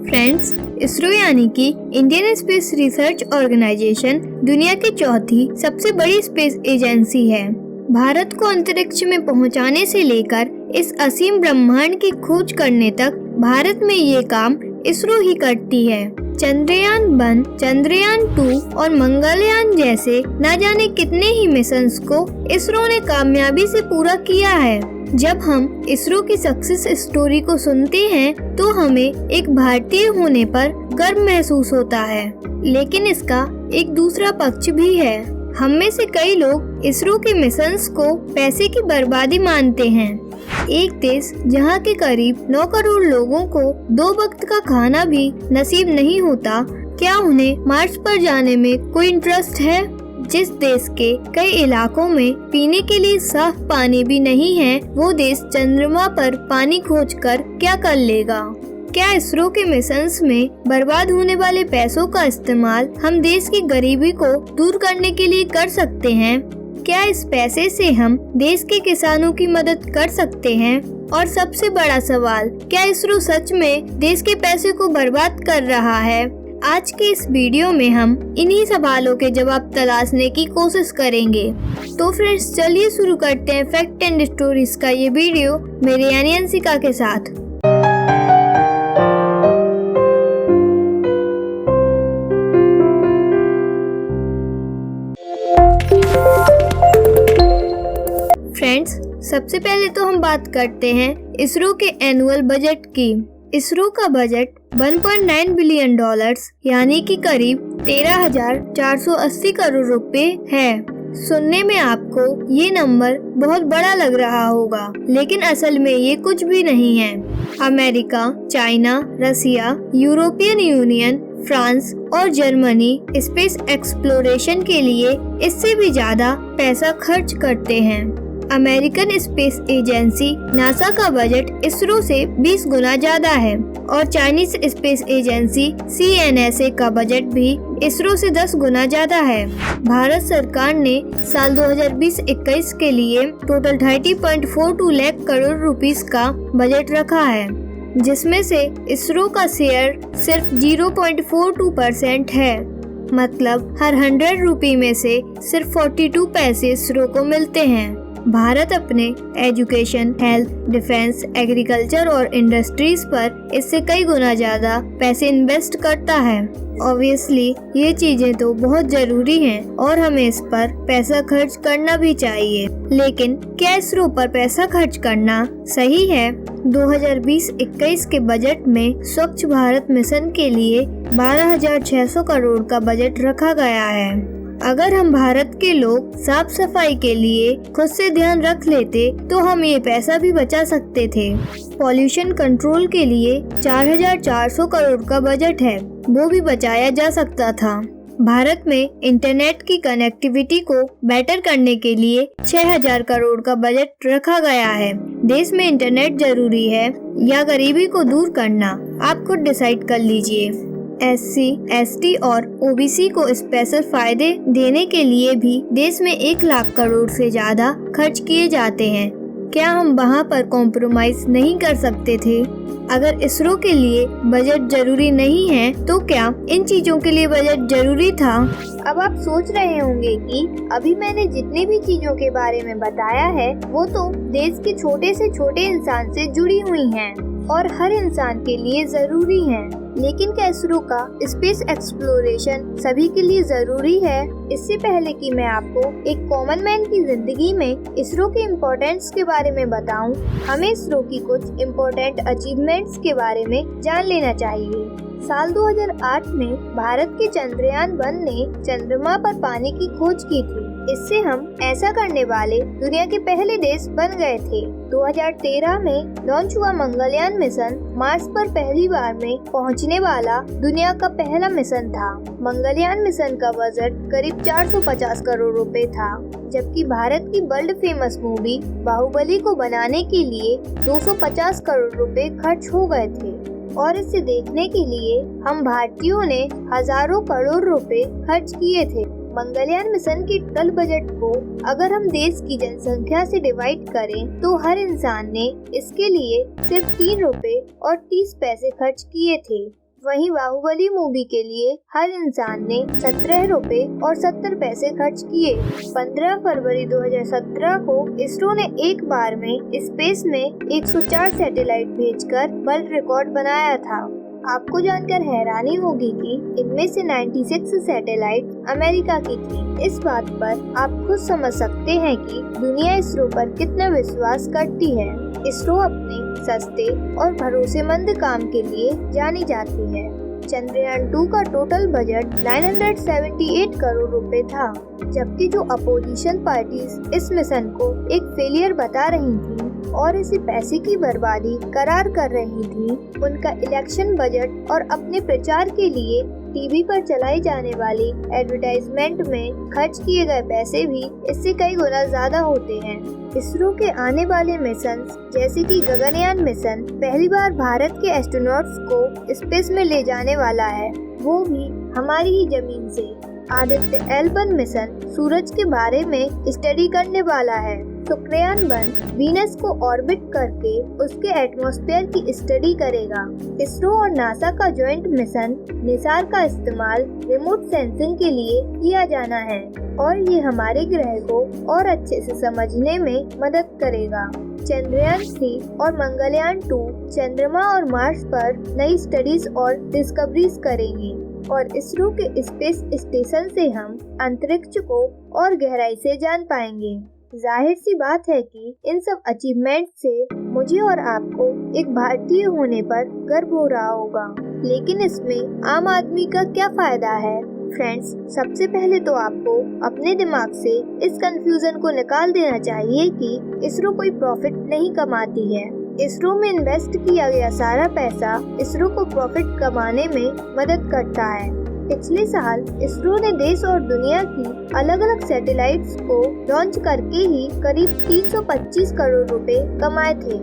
Friends, ISRO यानी कि Indian space research organisation दुनिया की चौथी सबसे बड़ी स्पेस एजेंसी है। भारत को अंतरिक्ष में पहुंचाने से लेकर इस असीम ब्रह्मांड की खोज करने तक भारत में ये काम इसरो ही करती है। चंद्रयान 1, चंद्रयान 2 और मंगलयान जैसे न जाने कितने ही मिशंस को इसरो ने कामयाबी से पूरा किया है। जब हम इसरो की सक्सेस स्टोरी को सुनते हैं तो हमें एक भारतीय होने पर गर्व महसूस होता है, लेकिन इसका एक दूसरा पक्ष भी है। हम में से कई लोग इसरो के मिशंस को पैसे की बर्बादी मानते हैं। एक देश जहां के करीब 9 करोड़ लोगों को 2 वक्त का खाना भी नसीब नहीं होता, क्या उन्हें मार्स पर जाने में कोई इंटरेस्ट है? जिस देश के कई इलाकों में पीने के लिए साफ पानी भी नहीं है, वो देश चंद्रमा पर पानी खोजकर क्या कर लेगा? क्या इसरो के मिशंस में बर्बाद होने वाले पैसों का इस्तेमाल हम देश की गरीबी को दूर करने के लिए कर सकते हैं? क्या इस पैसे से हम देश के किसानों की मदद कर सकते हैं? और सबसे बड़ा सवाल, क्या इसरो सच में देश के पैसे को बर्बाद कर रहा है? आज के इस वीडियो में हम इन्हीं सवालों के जवाब तलाशने की कोशिश करेंगे। तो फ्रेंड्स, चलिए शुरू करते हैं फैक्ट एंड स्टोरीज का ये वीडियो मेरे यानी अंशिका के साथ। फ्रेंड्स, सबसे पहले तो हम बात करते हैं इसरो के एनुअल बजट की। इसरो का बजट 1.9 बिलियन डॉलर्स यानी कि करीब 13,480 करोड़ रुपए है। सुनने में आपको ये नंबर बहुत बड़ा लग रहा होगा, लेकिन असल में ये कुछ भी नहीं है। अमेरिका, चाइना, रसिया, यूरोपियन यूनियन, फ्रांस और जर्मनी स्पेस एक्सप्लोरेशन के लिए इससे भी ज्यादा पैसा खर्च करते हैं। अमेरिकन स्पेस एजेंसी नासा का बजट इसरो से 20 गुना ज्यादा है और चाइनीज स्पेस एजेंसी CNSA का बजट भी इसरो से 10 गुना ज्यादा है। भारत सरकार ने साल 2020-21 के लिए टोटल 30.42 लाख करोड़ रुपीस का बजट रखा है, जिसमें से इसरो का शेयर सिर्फ 0.42% है। मतलब हर 100 रुपए में से सिर्फ 42 पैसे इसरो को मिलते हैं। भारत अपने एजुकेशन, हेल्थ, डिफेंस, एग्रीकल्चर और इंडस्ट्रीज पर इससे कई गुना ज्यादा पैसे इन्वेस्ट करता है। ऑब्वियसली ये चीजें तो बहुत जरूरी हैं और हमें इस पर पैसा खर्च करना भी चाहिए, लेकिन क्या इसरो पर पैसा खर्च करना सही है? 2020-21 के बजट में स्वच्छ भारत मिशन के लिए 12,600 करोड़ का बजट रखा गया है। अगर हम भारत के लोग साफ सफाई के लिए खुद से ध्यान रख लेते तो हम ये पैसा भी बचा सकते थे। पॉल्यूशन कंट्रोल के लिए 4,400 करोड़ का बजट है, वो भी बचाया जा सकता था। भारत में इंटरनेट की कनेक्टिविटी को बेटर करने के लिए 6,000 करोड़ का बजट रखा गया है। देश में इंटरनेट जरूरी है या गरीबी को दूर करना, आप खुद डिसाइड कर लीजिए। SC, ST और OBC को स्पेशल फायदे देने के लिए भी देश में 1 लाख करोड़ से ज्यादा खर्च किए जाते हैं। क्या हम वहाँ पर कॉम्प्रोमाइज नहीं कर सकते थे? अगर इसरो के लिए बजट जरूरी नहीं है तो क्या इन चीजों के लिए बजट जरूरी था? अब आप सोच रहे होंगे कि अभी मैंने जितनी भी चीजों के बारे में बताया है वो तो देश के छोटे से छोटे इंसान से जुड़ी हुई हैं और हर इंसान के लिए जरूरी हैं। लेकिन क्या इसरो का स्पेस एक्सप्लोरेशन सभी के लिए जरूरी है? इससे पहले कि मैं आपको एक कॉमन मैन की जिंदगी में इसरो के इम्पोर्टेंस के बारे में बताऊं, हमें इसरो की कुछ इम्पोर्टेंट अचीवमेंट्स के बारे में जान लेना चाहिए। साल 2008 में भारत के चंद्रयान 1 ने चंद्रमा पर पानी की खोज की थी। इससे हम ऐसा करने वाले दुनिया के पहले देश बन गए थे। 2013 में लॉन्च हुआ मंगलयान मिशन मार्स पर पहली बार में पहुंचने वाला दुनिया का पहला मिशन था। मंगलयान मिशन का बजट करीब 450 करोड़ रुपए था, जबकि भारत की वर्ल्ड फेमस मूवी बाहुबली को बनाने के लिए 250 करोड़ रुपए खर्च हो गए थे और इसे देखने के लिए हम भारतीयों ने हजारों करोड़ रुपए खर्च किए थे। मंगलयान मिशन के टोटल बजट को अगर हम देश की जनसंख्या से डिवाइड करें तो हर इंसान ने इसके लिए सिर्फ 3 रुपए और 30 पैसे खर्च किए थे। वहीं बाहुबली मूवी के लिए हर इंसान ने 17 रुपए और 70 पैसे खर्च किए। 15 फरवरी 2017 को इसरो ने एक बार में स्पेस में 104 सैटेलाइट भेजकर वर्ल्ड रिकॉर्ड बनाया था। आपको जानकर हैरानी होगी कि इनमें से 96 सैटेलाइट अमेरिका की थी। इस बात पर आप खुद समझ सकते हैं कि दुनिया इसरो पर कितना विश्वास करती है। इसरो अपने सस्ते और भरोसेमंद काम के लिए जानी जाती है। चंद्रयान 2 का टोटल बजट 978 करोड़ रुपए था, जबकि जो अपोजिशन पार्टीज इस मिशन को एक फेलियर बता रही थी और इसे पैसे की बर्बादी करार कर रही थी, उनका इलेक्शन बजट और अपने प्रचार के लिए टीवी पर चलाई जाने वाली एडवर्टाइजमेंट में खर्च किए गए पैसे भी इससे कई गुना ज्यादा होते हैं। इसरो के आने वाले मिशन जैसे कि गगनयान मिशन पहली बार भारत के एस्ट्रोनॉट्स को स्पेस में ले जाने वाला है, वो भी हमारी ही जमीन से। आदित्य L1 मिशन सूरज के बारे में स्टडी करने वाला है। शुक्रयान 1 वीनस को ऑर्बिट करके उसके एटमॉस्फेयर की स्टडी करेगा। इसरो और नासा का जॉइंट मिशन निसार का इस्तेमाल रिमोट सेंसिंग के लिए किया जाना है और ये हमारे ग्रह को और अच्छे से समझने में मदद करेगा। चंद्रयान 3 और मंगलयान 2 चंद्रमा और मार्स पर नई स्टडीज और डिस्कवरीज करेंगे और इसरो के स्पेस स्टेशन से हम अंतरिक्ष को और गहराई से जान पाएंगे। जाहिर सी बात है कि इन सब अचीवमेंट से मुझे और आपको एक भारतीय होने पर गर्व हो रहा होगा, लेकिन इसमें आम आदमी का क्या फायदा है? फ्रेंड्स, सबसे पहले तो आपको अपने दिमाग से इस कंफ्यूजन को निकाल देना चाहिए कि इसरो कोई प्रॉफिट नहीं कमाती है। इसरो में इन्वेस्ट किया गया सारा पैसा इसरो को प्रॉफिट कमाने में मदद करता है। पिछले साल इसरो ने देश और दुनिया की अलग अलग सैटेलाइट्स को लॉन्च करके ही करीब 325 करोड़ रुपए कमाए थे।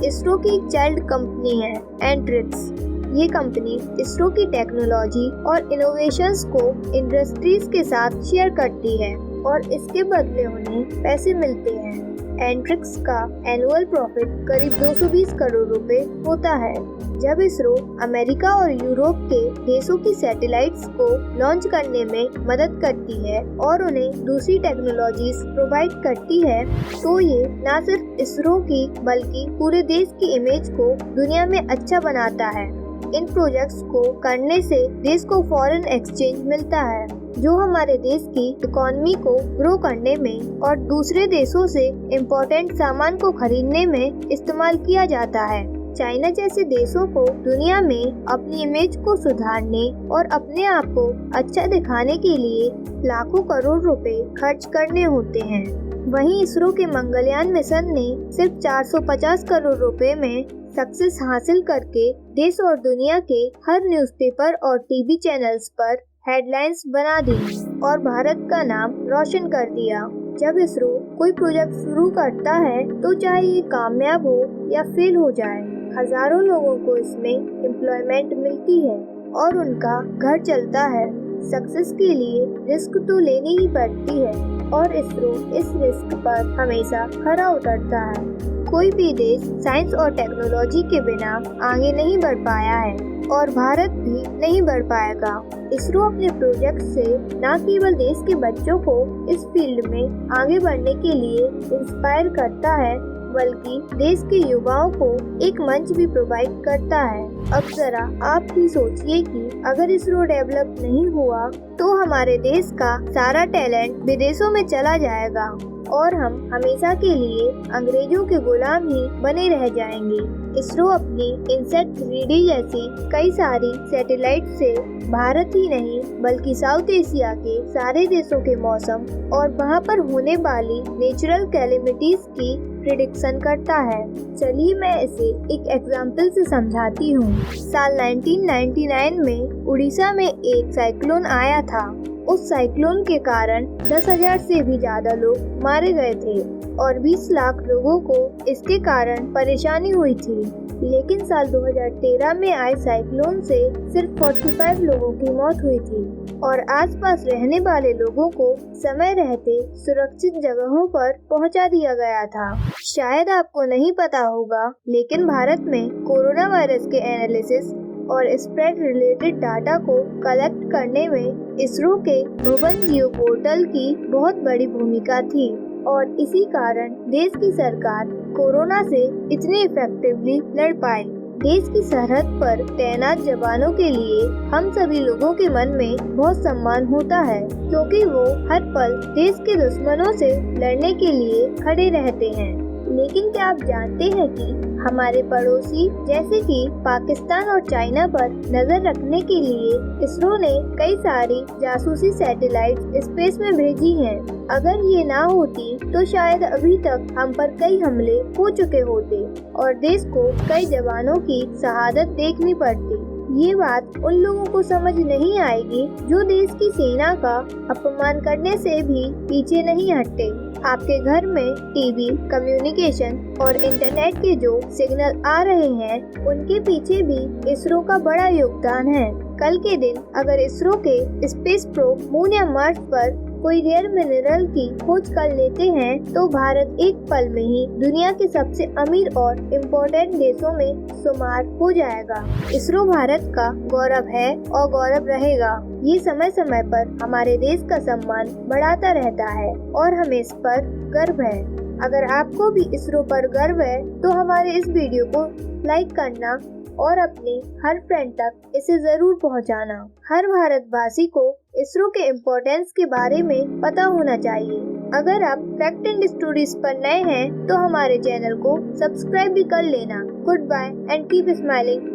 इसरो की एक चाइल्ड कंपनी है एंट्रिक्स। ये कंपनी इसरो की टेक्नोलॉजी और इनोवेशंस को इंडस्ट्रीज के साथ शेयर करती है और इसके बदले उन्हें पैसे मिलते हैं। एंट्रिक्स का एनुअल प्रॉफिट करीब 220 करोड़ रुपए होता है। जब इसरो अमेरिका और यूरोप के देशों की सैटेलाइट्स को लॉन्च करने में मदद करती है और उन्हें दूसरी टेक्नोलॉजीज प्रोवाइड करती है, तो ये न सिर्फ इसरो की बल्कि पूरे देश की इमेज को दुनिया में अच्छा बनाता है। इन प्रोजेक्ट्स को करने से देश को फॉरेन एक्सचेंज मिलता है, जो हमारे देश की इकोनॉमी को ग्रो करने में और दूसरे देशों से इम्पोर्टेंट सामान को खरीदने में इस्तेमाल किया जाता है। चाइना जैसे देशों को दुनिया में अपनी इमेज को सुधारने और अपने आप को अच्छा दिखाने के लिए लाखों करोड़ रुपए खर्च करने होते हैं। वहीं इसरो के मंगलयान मिशन ने सिर्फ 450 करोड़ रुपए में सक्सेस हासिल करके देश और दुनिया के हर न्यूज़पेपर और टीवी चैनल्स पर हेडलाइंस बना दी और भारत का नाम रोशन कर दिया। जब इसरो कोई प्रोजेक्ट शुरू करता है तो चाहे ये कामयाब हो या फेल हो जाए, हजारों लोगों को इसमें एम्प्लॉयमेंट मिलती है और उनका घर चलता है। सक्सेस के लिए रिस्क तो लेनी ही पड़ती है और इसरो इस रिस्क पर हमेशा खरा उतरता है। कोई भी देश साइंस और टेक्नोलॉजी के बिना आगे नहीं बढ़ पाया है और भारत भी नहीं बढ़ पाएगा। इसरो अपने प्रोजेक्ट से न केवल देश के बच्चों को इस फील्ड में आगे बढ़ने के लिए इंस्पायर करता है, बल्कि देश के युवाओं को एक मंच भी प्रोवाइड करता है। अब जरा आप ही सोचिए कि अगर इसरो डेवलप नहीं हुआ तो हमारे देश का सारा टैलेंट विदेशों में चला जाएगा और हम हमेशा के लिए अंग्रेजों के गुलाम ही बने रह जाएंगे। इसरो अपनी इनसेट 3D जैसी कई सारी सैटेलाइट से भारत ही नहीं बल्कि साउथ एशिया के सारे देशों के मौसम और वहां पर होने वाली नेचुरल कैलेमिटीज की प्रिडिक्शन करता है। चलिए मैं इसे एक एग्जाम्पल से समझाती हूँ। साल 1999 में उड़ीसा में एक साइक्लोन आया था। उस साइक्लोन के कारण 10,000 से भी ज्यादा लोग मारे गए थे और 20 लाख लोगों को इसके कारण परेशानी हुई थी। लेकिन साल 2013 में आए साइक्लोन से सिर्फ 45 लोगों की मौत हुई थी और आसपास रहने वाले लोगों को समय रहते सुरक्षित जगहों पर पहुंचा दिया गया था। शायद आपको नहीं पता होगा, लेकिन भारत में कोरोना वायरस के एनालिसिस और स्प्रेड रिलेटेड डाटा को कलेक्ट करने में इसरो के भुवन जियो पोर्टल की बहुत बड़ी भूमिका थी और इसी कारण देश की सरकार कोरोना से इतनी इफेक्टिवली लड़ पाई। देश की सरहद पर तैनात जवानों के लिए हम सभी लोगों के मन में बहुत सम्मान होता है, क्योंकि वो हर पल देश के दुश्मनों से लड़ने के लिए खड़े रहते हैं। लेकिन क्या आप जानते हैं कि हमारे पड़ोसी जैसे कि पाकिस्तान और चाइना पर नजर रखने के लिए इसरो ने कई सारी जासूसी सैटेलाइट स्पेस में भेजी हैं। अगर ये ना होती तो शायद अभी तक हम पर कई हमले हो चुके होते और देश को कई जवानों की शहादत देखनी पड़ती। ये बात उन लोगों को समझ नहीं आएगी जो देश की सेना का अपमान करने से भी पीछे नहीं हटते। आपके घर में टीवी, कम्युनिकेशन और इंटरनेट के जो सिग्नल आ रहे हैं, उनके पीछे भी इसरो का बड़ा योगदान है। कल के दिन अगर इसरो के स्पेस प्रोब मून या मार्स पर कोई रेयर मिनरल की खोज कर लेते हैं तो भारत एक पल में ही दुनिया के सबसे अमीर और इम्पोर्टेंट देशों में शुमार हो जाएगा। इसरो भारत का गौरव है और गौरव रहेगा। ये समय समय पर हमारे देश का सम्मान बढ़ाता रहता है और हमें इस पर गर्व है। अगर आपको भी इसरो पर गर्व है तो हमारे इस वीडियो को लाइक करना और अपने हर फ्रेंड तक इसे जरूर पहुंचाना। हर भारतवासी को इसरो के इम्पोर्टेंस के बारे में पता होना चाहिए। अगर आप फैक्ट एंड स्टोरीज पर नए हैं तो हमारे चैनल को सब्सक्राइब भी कर लेना। Goodbye and keep smiling.